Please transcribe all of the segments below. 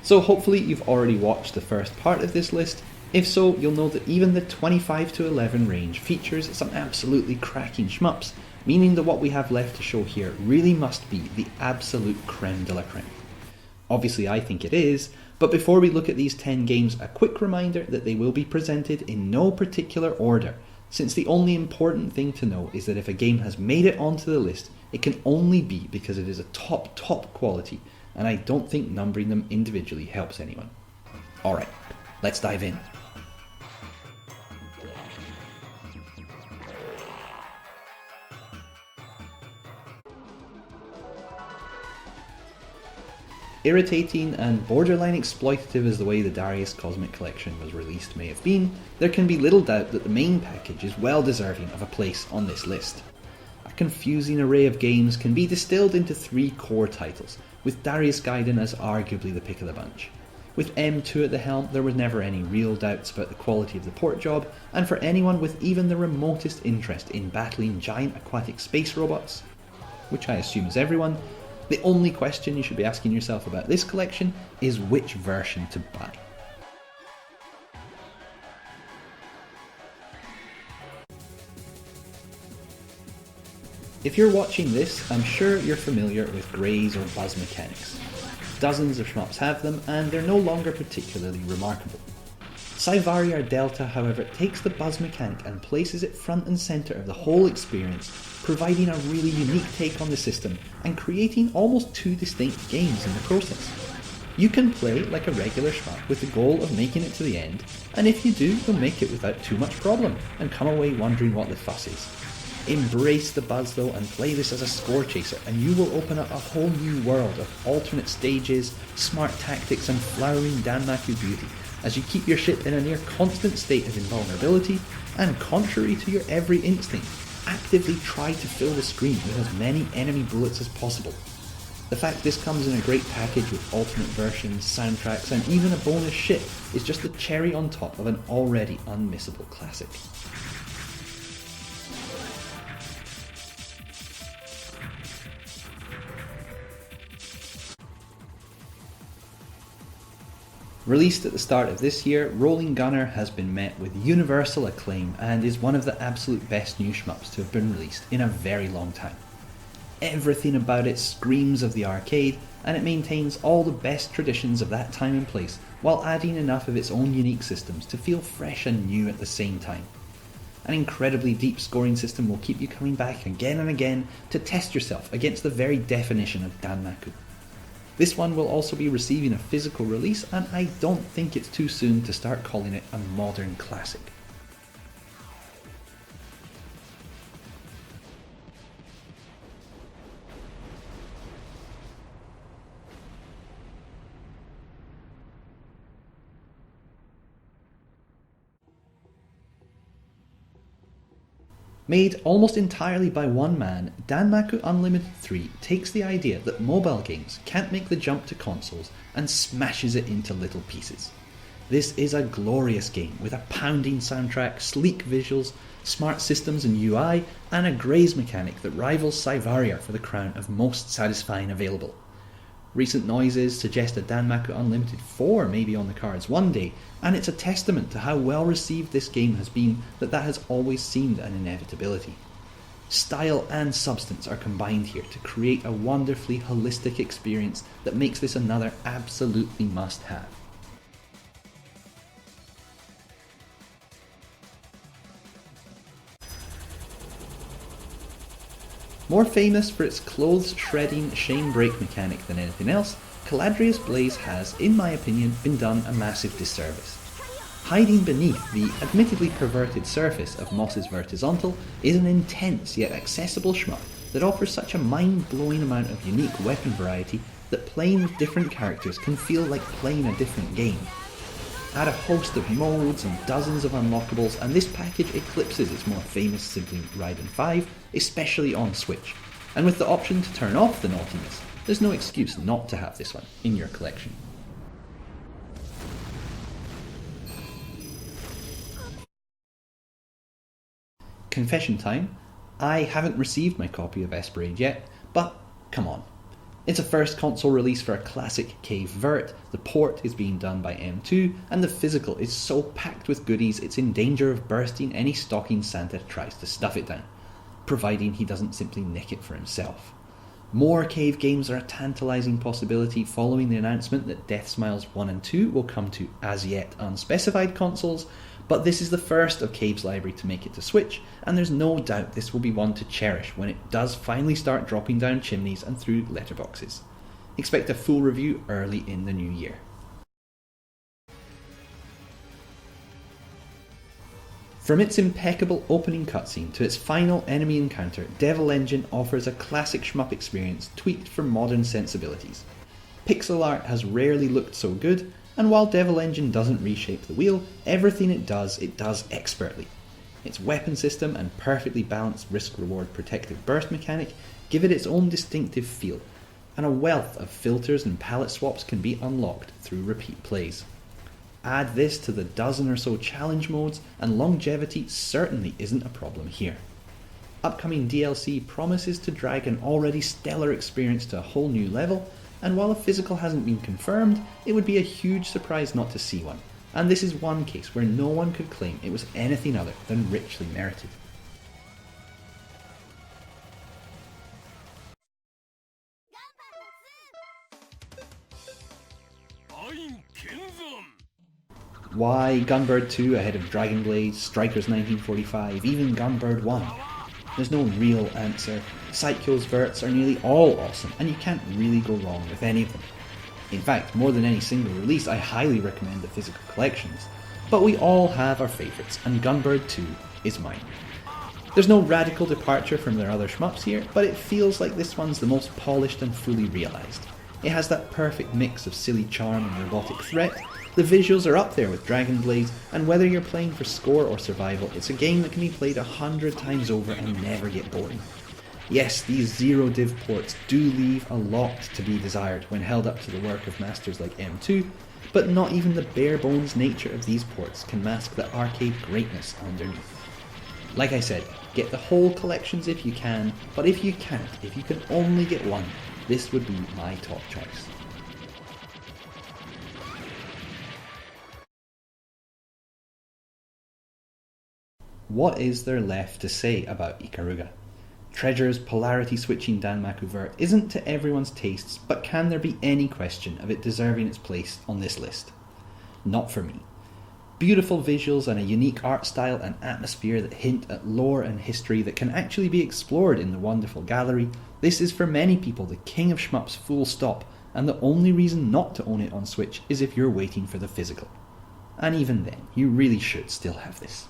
So hopefully you've already watched the first part of this list. If so, you'll know that even the 25 to 11 range features some absolutely cracking shmups, meaning that what we have left to show here really must be the absolute creme de la creme. Obviously I think it is, but before we look at these 10 games, a quick reminder that they will be presented in no particular order, since the only important thing to know is that if a game has made it onto the list, it can only be because it is a top quality, and I don't think numbering them individually helps anyone. Alright, let's dive in. Irritating and borderline exploitative as the way the Darius Cozmic collection was released may have been, there can be little doubt that the main package is well deserving of a place on this list. A confusing array of games can be distilled into 3 core titles, with Darius Gaiden as arguably the pick of the bunch. With M2 at the helm, there was never any real doubts about the quality of the port job, and for anyone with even the remotest interest in battling giant aquatic space robots, which I assume is everyone, the only question you should be asking yourself about this collection is which version to buy. If you're watching this, I'm sure you're familiar with graze or buzz mechanics. Dozens of shmups have them, and they're no longer particularly remarkable. Psyvariar Delta, however, takes the buzz mechanic and places it front and centre of the whole experience, providing a really unique take on the system and creating almost 2 distinct games in the process. You can play like a regular shmup with the goal of making it to the end, and if you do, you'll make it without too much problem and come away wondering what the fuss is. Embrace the buzz though and play this as a score chaser, and you will open up a whole new world of alternate stages, smart tactics and flowering Danmaku beauty as you keep your ship in a near constant state of invulnerability and, contrary to your every instinct, actively try to fill the screen with as many enemy bullets as possible. The fact this comes in a great package with alternate versions, soundtracks and even a bonus ship is just the cherry on top of an already unmissable classic. Released at the start of this year, Rolling Gunner has been met with universal acclaim and is one of the absolute best new shmups to have been released in a very long time. Everything about it screams of the arcade, and it maintains all the best traditions of that time and place while adding enough of its own unique systems to feel fresh and new at the same time. An incredibly deep scoring system will keep you coming back again and again to test yourself against the very definition of Danmaku. This one will also be receiving a physical release, and I don't think it's too soon to start calling it a modern classic. Made almost entirely by one man, Danmaku Unlimited 3 takes the idea that mobile games can't make the jump to consoles and smashes it into little pieces. This is a glorious game with a pounding soundtrack, sleek visuals, smart systems and UI, and a graze mechanic that rivals Psyvariar for the crown of most satisfying available. Recent noises suggest a Danmaku Unlimited 4 may be on the cards one day, and it's a testament to how well received this game has been that has always seemed an inevitability. Style and substance are combined here to create a wonderfully holistic experience that makes this another absolutely must-have. More famous for its clothes-shredding shame break mechanic than anything else, Caladrius Blaze has, in my opinion, been done a massive disservice. Hiding beneath the admittedly perverted surface of Moss's Vertizontal is an intense yet accessible shmup that offers such a mind-blowing amount of unique weapon variety that playing with different characters can feel like playing a different game. Add a host of modes and dozens of unlockables, and this package eclipses its more famous sibling Raiden 5, especially on Switch. And with the option to turn off the naughtiness, there's no excuse not to have this one in your collection. Confession time, I haven't received my copy of Esperade yet, but come on. It's a first console release for a classic Cave vert, the port is being done by M2, and the physical is so packed with goodies it's in danger of bursting any stocking Santa tries to stuff it down, providing he doesn't simply nick it for himself. More Cave games are a tantalising possibility following the announcement that Death Smiles 1 and 2 will come to as yet unspecified consoles, but this is the first of Cave's library to make it to Switch, and there's no doubt this will be one to cherish when it does finally start dropping down chimneys and through letterboxes. Expect a full review early in the new year. From its impeccable opening cutscene to its final enemy encounter, Devil Engine offers a classic shmup experience tweaked for modern sensibilities. Pixel art has rarely looked so good, and while Devil Engine doesn't reshape the wheel, everything it does expertly. Its weapon system and perfectly balanced risk-reward protective burst mechanic give it its own distinctive feel, and a wealth of filters and palette swaps can be unlocked through repeat plays. Add this to the dozen or so challenge modes, and longevity certainly isn't a problem here. Upcoming DLC promises to drag an already stellar experience to a whole new level, and while a physical hasn't been confirmed, it would be a huge surprise not to see one, and this is one case where no one could claim it was anything other than richly merited. Why Gunbird 2 ahead of Dragon Blaze, Strikers 1945, even Gunbird 1? There's no real answer. Psycho's verts are nearly all awesome, and you can't really go wrong with any of them. In fact, more than any single release, I highly recommend the physical collections. But we all have our favourites, and Gunbird 2 is mine. There's no radical departure from their other shmups here, but it feels like this one's the most polished and fully realised. It has that perfect mix of silly charm and robotic threat. The visuals are up there with Dragon Blaze, and whether you're playing for score or survival, it's a game that can be played 100 times over and never get boring. Yes, these zero-div ports do leave a lot to be desired when held up to the work of masters like M2, but not even the bare-bones nature of these ports can mask the arcade greatness underneath. Like I said, get the whole collections if you can, but if you can't, if you can only get one, this would be my top choice. What is there left to say about Ikaruga? Treasure's polarity-switching Danmaku vert isn't to everyone's tastes, but can there be any question of it deserving its place on this list? Not for me. Beautiful visuals and a unique art style and atmosphere that hint at lore and history that can actually be explored in the wonderful gallery, this is for many people the king of shmups full stop, and the only reason not to own it on Switch is if you're waiting for the physical. And even then, you really should still have this.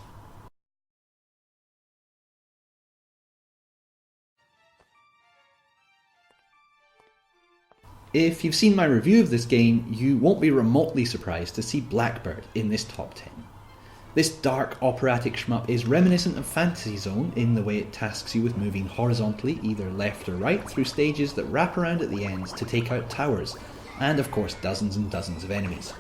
If you've seen my review of this game, you won't be remotely surprised to see Blackbird in this top 10. This dark operatic shmup is reminiscent of Fantasy Zone in the way it tasks you with moving horizontally either left or right through stages that wrap around at the ends to take out towers, and of course dozens and dozens of enemies.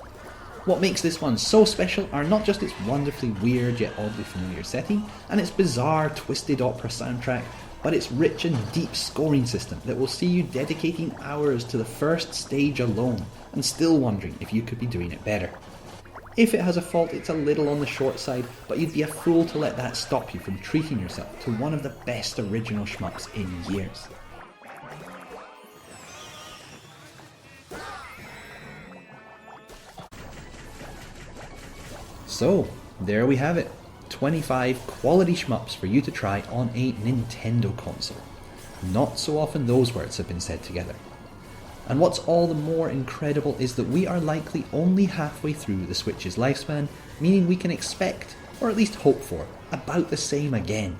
What makes this one so special are not just its wonderfully weird yet oddly familiar setting, and its bizarre twisted opera soundtrack, but its rich and deep scoring system that will see you dedicating hours to the first stage alone and still wondering if you could be doing it better. If it has a fault, it's a little on the short side, but you'd be a fool to let that stop you from treating yourself to one of the best original shmups in years. So, there we have it. 25 quality shmups for you to try on a Nintendo console. Not so often those words have been said together. And what's all the more incredible is that we are likely only halfway through the Switch's lifespan, meaning we can expect, or at least hope for, about the same again.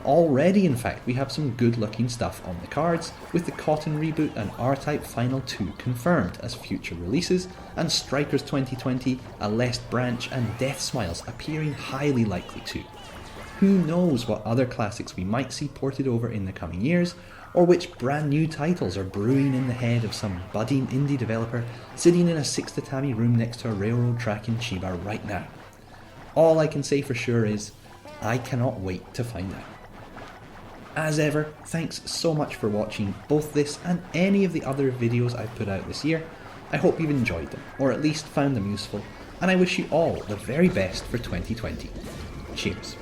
Already, in fact, we have some good looking stuff on the cards, with the Cotton reboot and R-Type Final 2 confirmed as future releases, and Strikers 2020, Aleste Branch and Death Smiles appearing highly likely too. Who knows what other classics we might see ported over in the coming years, or which brand new titles are brewing in the head of some budding indie developer sitting in a 6 tatami room next to a railroad track in Chiba right now. All I can say for sure is, I cannot wait to find out. As ever, thanks so much for watching both this and any of the other videos I've put out this year. I hope you've enjoyed them, or at least found them useful, and I wish you all the very best for 2020. Cheers.